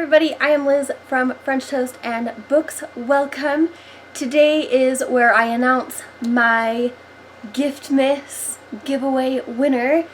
everybody, I am Liz from French Toast and Books. Welcome. Today is where I announce my Giftmas giveaway winner.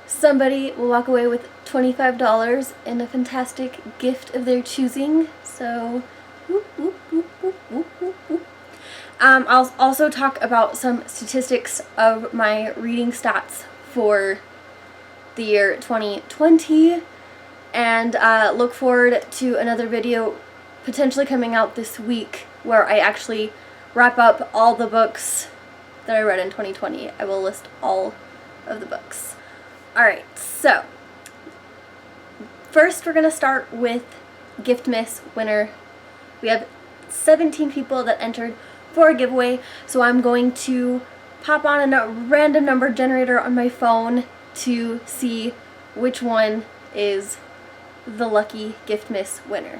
Somebody will walk away with $25 and a fantastic gift of their choosing. So, whoop, whoop, whoop, whoop, whoop, whoop, whoop. I'll also talk about some statistics of my reading stats for the year 2020. And look forward to another video potentially coming out this week where I actually wrap up all the books that I read in 2020. I will list all of the books. Alright, so first we're going to start with Giftmas winner. We have 17 people that entered for a giveaway, so I'm going to pop on a random number generator on my phone to see which one is the lucky Giftmas winner.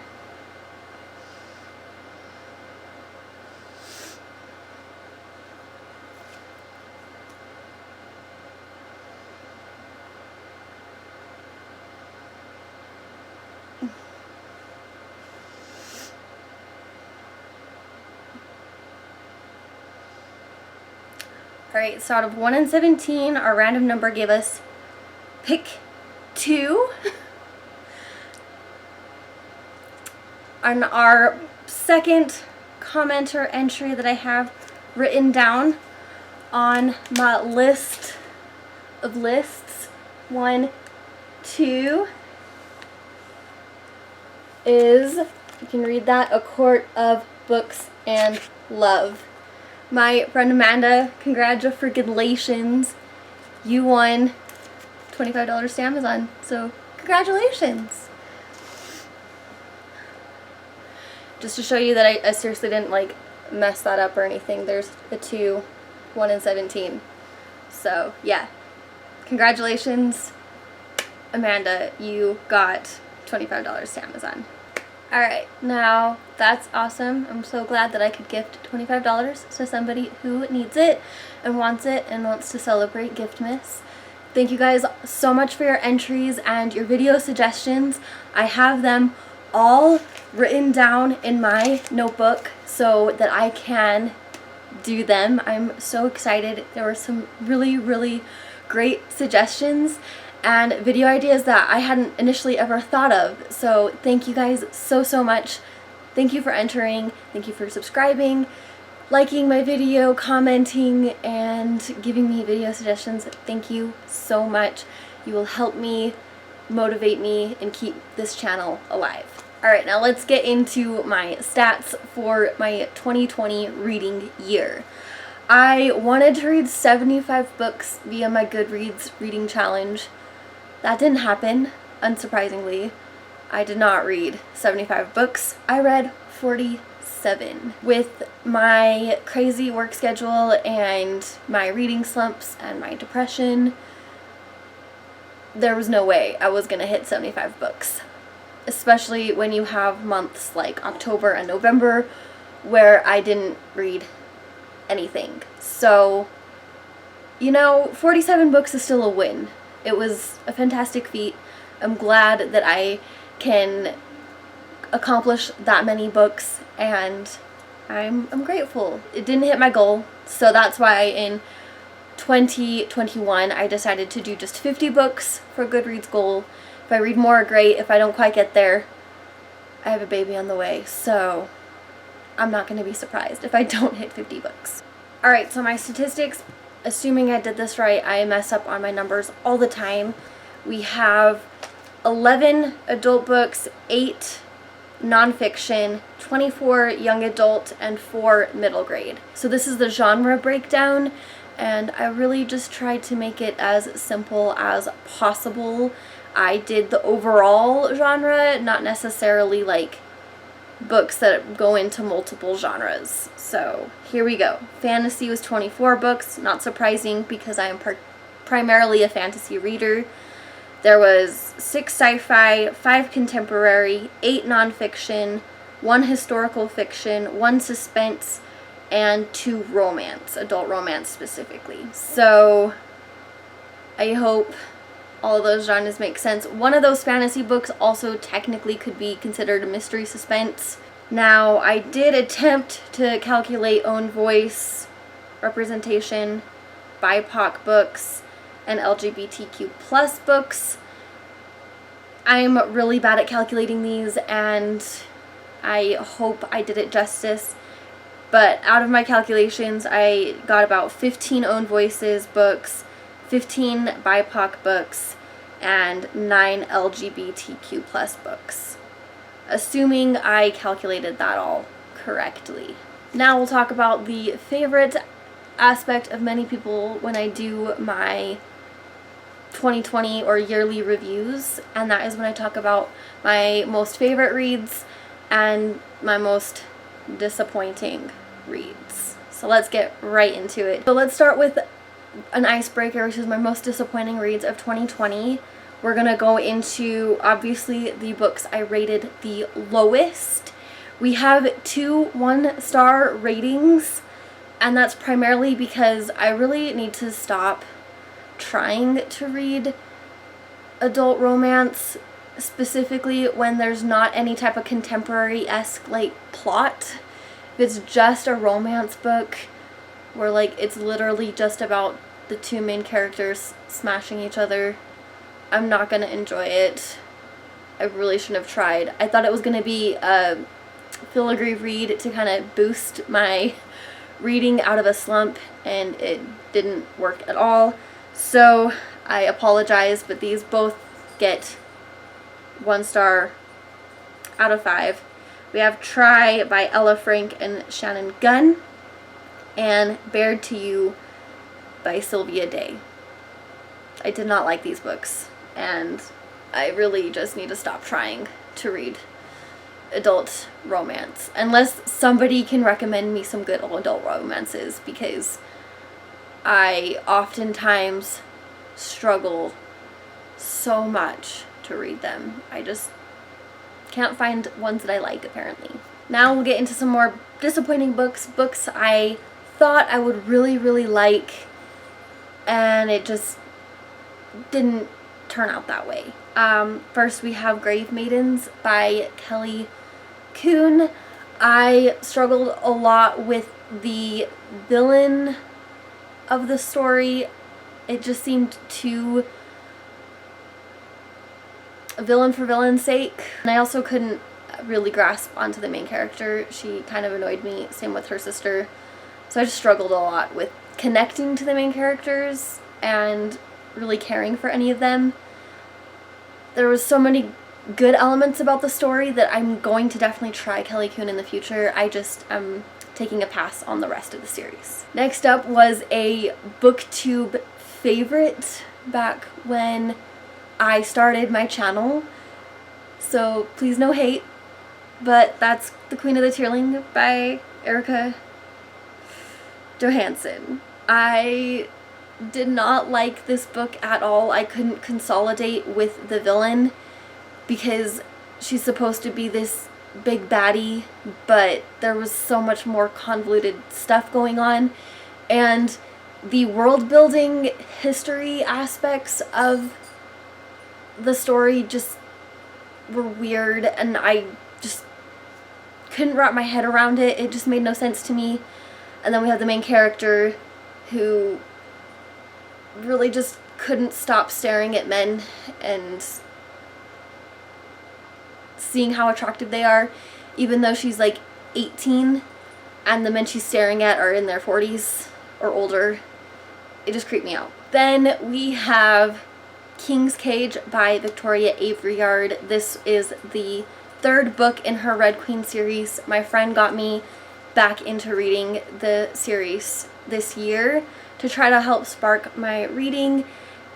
Alright, so out of 1 and 17, our random number gave us pick 2. On our second commenter entry that I have written down on my list of lists, 1, 2, is, you can read that, A Court of Books and Love. My friend Amanda, congratulations. You won $25 to Amazon, so congratulations. Just to show you that I seriously didn't like mess that up or anything, there's a 2, 1 and 17. So yeah, congratulations Amanda, you got $25 to Amazon. Alright, now that's awesome. I'm so glad that I could gift $25 to somebody who needs it and wants to celebrate Giftmas. Thank you guys so much for your entries and your video suggestions. I have them all written down in my notebook so that I can do them. I'm so excited. There were some really great suggestions and video ideas that I hadn't initially ever thought of. So thank you guys so much. Thank you for entering. Thank you for subscribing, liking my video, commenting, and giving me video suggestions. Thank you so much. You will help me, motivate me, and keep this channel alive. Alright, now let's get into my stats for my 2020 reading year. I wanted to read 75 books via my Goodreads reading challenge. That didn't happen, unsurprisingly. I did not read 75 books. I read 47. With my crazy work schedule and my reading slumps and my depression, there was no way I was gonna hit 75 books. Especially when you have months like October and November where I didn't read anything. So, you know, 47 books is still a win. It was a fantastic feat. I'm glad that I can accomplish that many books, and I'm grateful. It didn't hit my goal, so that's why in 2021 I decided to do just 50 books for Goodreads goal. If I read more, great. If I don't quite get there, I have a baby on the way, so I'm not going to be surprised if I don't hit 50 books. Alright, so my statistics, assuming I did this right, I mess up on my numbers all the time. We have 11 adult books, 8 nonfiction, 24 young adult, and 4 middle grade. So this is the genre breakdown, and I really just tried to make it as simple as possible. I did the overall genre, not necessarily like books that go into multiple genres. So here we go. Fantasy was 24 books, not surprising because I am primarily a fantasy reader. There was 6 sci-fi, 5 contemporary, 8 nonfiction, 1 historical fiction, 1 suspense, and 2 romance, adult romance specifically. So I hope all of those genres make sense. One of those fantasy books also technically could be considered a mystery suspense. Now, I did attempt to calculate own voice representation, BIPOC books, and LGBTQ plus books. I'm really bad at calculating these, and I hope I did it justice. But out of my calculations, I got about 15 own voices books, 15 BIPOC books, and 9 LGBTQ plus books, assuming I calculated that all correctly. Now we'll talk about the favorite aspect of many people when I do my 2020 or yearly reviews, and that is when I talk about my most favorite reads and my most disappointing reads. So let's get right into it. So let's start with an icebreaker, which is my most disappointing reads of 2020. We're gonna go into, obviously, the books I rated the lowest. We have 2 1-star ratings, and that's primarily because I really need to stop trying to read adult romance, specifically when there's not any type of contemporary-esque like plot. If it's just a romance book where like it's literally just about the 2 main characters smashing each other, I'm not gonna enjoy it. I really shouldn't have tried. I thought it was gonna be a filigree read to kind of boost my reading out of a slump, and it didn't work at all. So I apologize, but these both get 1 star out of 5. We have Try by Ella Frank and Shannon Gunn, and Bared to You by Sylvia Day. I did not like these books, and I really just need to stop trying to read adult romance, unless somebody can recommend me some good adult romances, because I oftentimes struggle so much to read them. I just can't find ones that I like, apparently. Now we'll get into some more disappointing books I thought I would really, really like, and it just didn't turn out that way. First we have Grave Maidens by Kelly Kuhn. I struggled a lot with the villain of the story. It just seemed too villain for villain's sake, and I also couldn't really grasp onto the main character. She kind of annoyed me, same with her sister. So I just struggled a lot with connecting to the main characters and really caring for any of them. There was so many good elements about the story that I'm going to definitely try Kelly Kuhn in the future. I just am taking a pass on the rest of the series. Next up was a BookTube favorite back when I started my channel, so please no hate, but that's The Queen of the Tearling by Erica Johansson. I did not like this book at all. I couldn't consolidate with the villain because she's supposed to be this big baddie, but there was so much more convoluted stuff going on, and the world building history aspects of the story just were weird, and I just couldn't wrap my head around it. It just made no sense to me. And then we have the main character who really just couldn't stop staring at men and seeing how attractive they are, even though she's like 18 and the men she's staring at are in their 40s or older. It just creeped me out. Then we have King's Cage by Victoria Aveyard. This is the 3rd book in her Red Queen series. My friend got me back into reading the series this year to try to help spark my reading,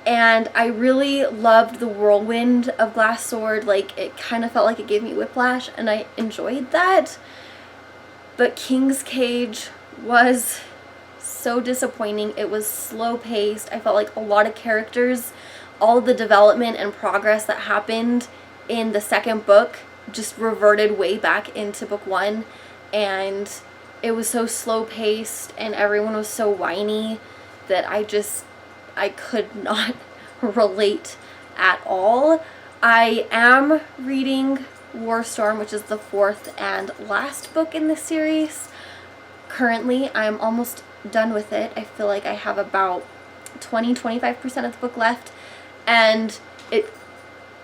and I really loved the whirlwind of Glass Sword. Like, it kind of felt like it gave me whiplash, and I enjoyed that. But King's Cage was so disappointing. It was slow paced. I felt like a lot of characters, all of the development and progress that happened in the 2nd book just reverted way back into book 1, and it was so slow paced and everyone was so whiny that I could not relate at all. I am reading War Storm, which is the 4th and last book in this series. Currently, I'm almost done with it. I feel like I have about 20-25% of the book left, and it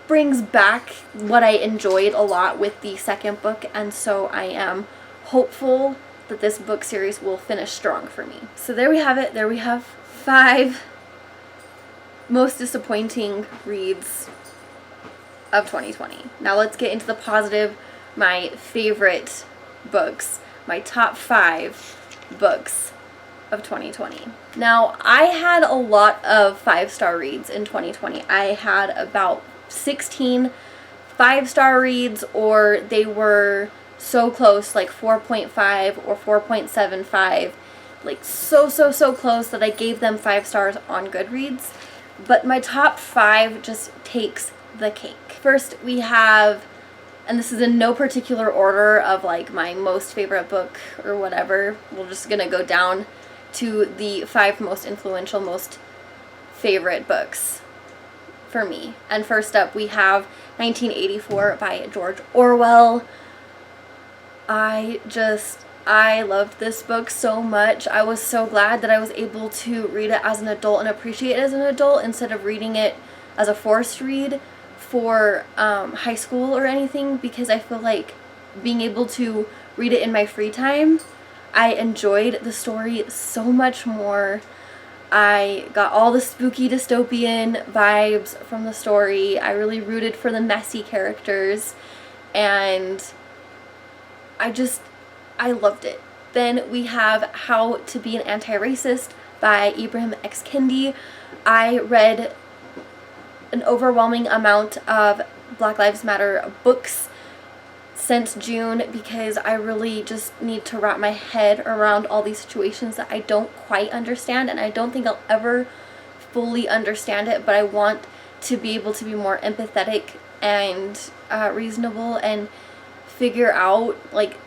brings back what I enjoyed a lot with the second book, and so I am hopeful that this book series will finish strong for me. So there we have it. There we have 5 most disappointing reads of 2020. Now let's get into the positive, my favorite books, my top 5 books of 2020. Now, I had a lot of 5-star reads in 2020. I had about 16 5-star reads, or they were so close, like 4.5 or 4.75, like so close that I gave them 5 stars on Goodreads. But my top 5 just takes the cake. First, we have, and this is in no particular order of like my most favorite book or whatever, we're just gonna go down to the 5 most influential, most favorite books for me. And first up, we have 1984 by George Orwell. I loved this book so much. I was so glad that I was able to read it as an adult and appreciate it as an adult instead of reading it as a forced read for high school or anything, because I feel like being able to read it in my free time, I enjoyed the story so much more. I got all the spooky dystopian vibes from the story. I really rooted for the messy characters, and I loved it. Then we have How to Be an Anti-Racist by Ibram X. Kendi. I read an overwhelming amount of Black Lives Matter books since June because I really just need to wrap my head around all these situations that I don't quite understand, and I don't think I'll ever fully understand it, but I want to be able to be more empathetic and reasonable and figure out like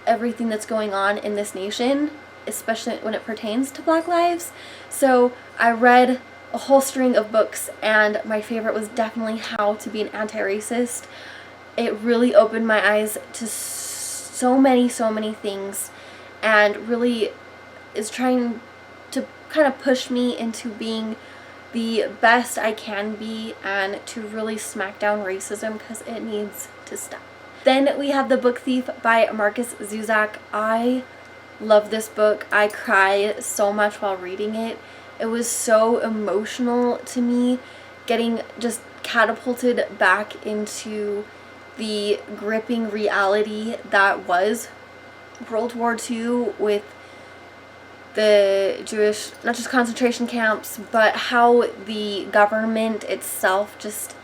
everything that's going on in this nation, especially when it pertains to Black lives. So I read a whole string of books, and my favorite was definitely How to Be an Anti-Racist. It really opened my eyes to so many things, and really is trying to kind of push me into being the best I can be and to really smack down racism because it needs to stop. Then we have The Book Thief by Marcus Zuzak. I love this book. I cried so much while reading it. It was so emotional to me, getting just catapulted back into the gripping reality that was World War II with the Jewish, not just concentration camps, but how the government itself just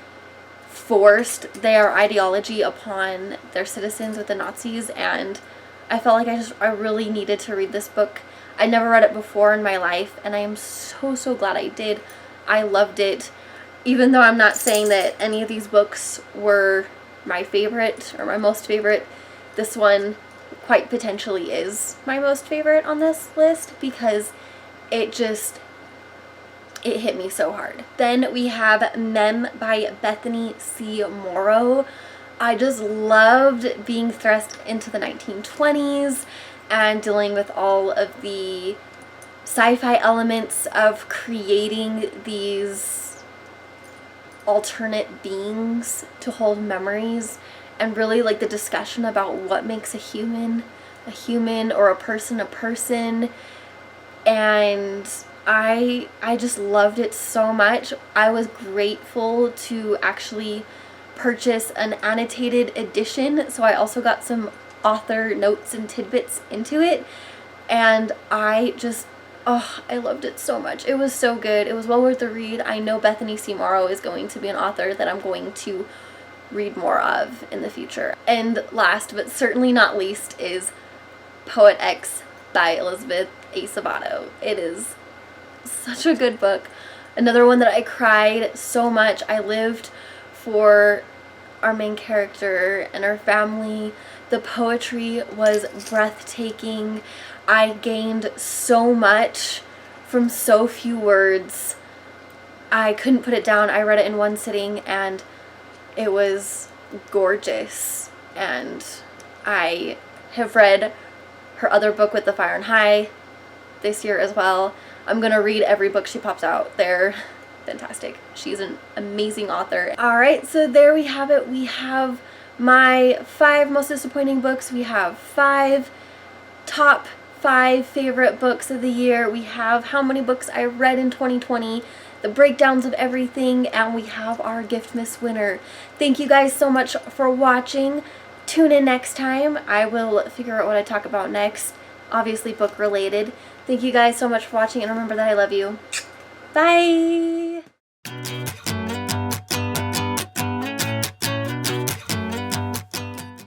forced their ideology upon their citizens with the Nazis. And I felt like I really needed to read this book. I never read it before in my life, and I am so glad I did. I loved it. Even though I'm not saying that any of these books were my favorite or my most favorite, this one quite potentially is my most favorite on this list because it hit me so hard. Then we have Mem by Bethany C. Morrow. I just loved being thrust into the 1920s and dealing with all of the sci-fi elements of creating these alternate beings to hold memories, and really like the discussion about what makes a human or a person. And I just loved it so much. I was grateful to actually purchase an annotated edition, so I also got some author notes and tidbits into it, and I loved it so much. It was so good. It was well worth the read. I know Bethany C. Morrow is going to be an author that I'm going to read more of in the future. And last but certainly not least is Poet X by Elizabeth A. Sabato. It is such a good book. Another one that I cried so much. I lived for our main character and our family. The poetry was breathtaking. I gained so much from so few words. I couldn't put it down. I read it in one sitting and it was gorgeous. And I have read her other book with the Fire and High this year as well. I'm gonna read every book she pops out. They're fantastic. She's an amazing author. Alright, so there we have it. We have my 5 most disappointing books. We have 5 top 5 favorite books of the year. We have how many books I read in 2020, the breakdowns of everything, and we have our Giftmas winner. Thank you guys so much for watching. Tune in next time. I will figure out what I talk about next. Obviously book related. Thank you guys so much for watching, and remember that I love you. Bye!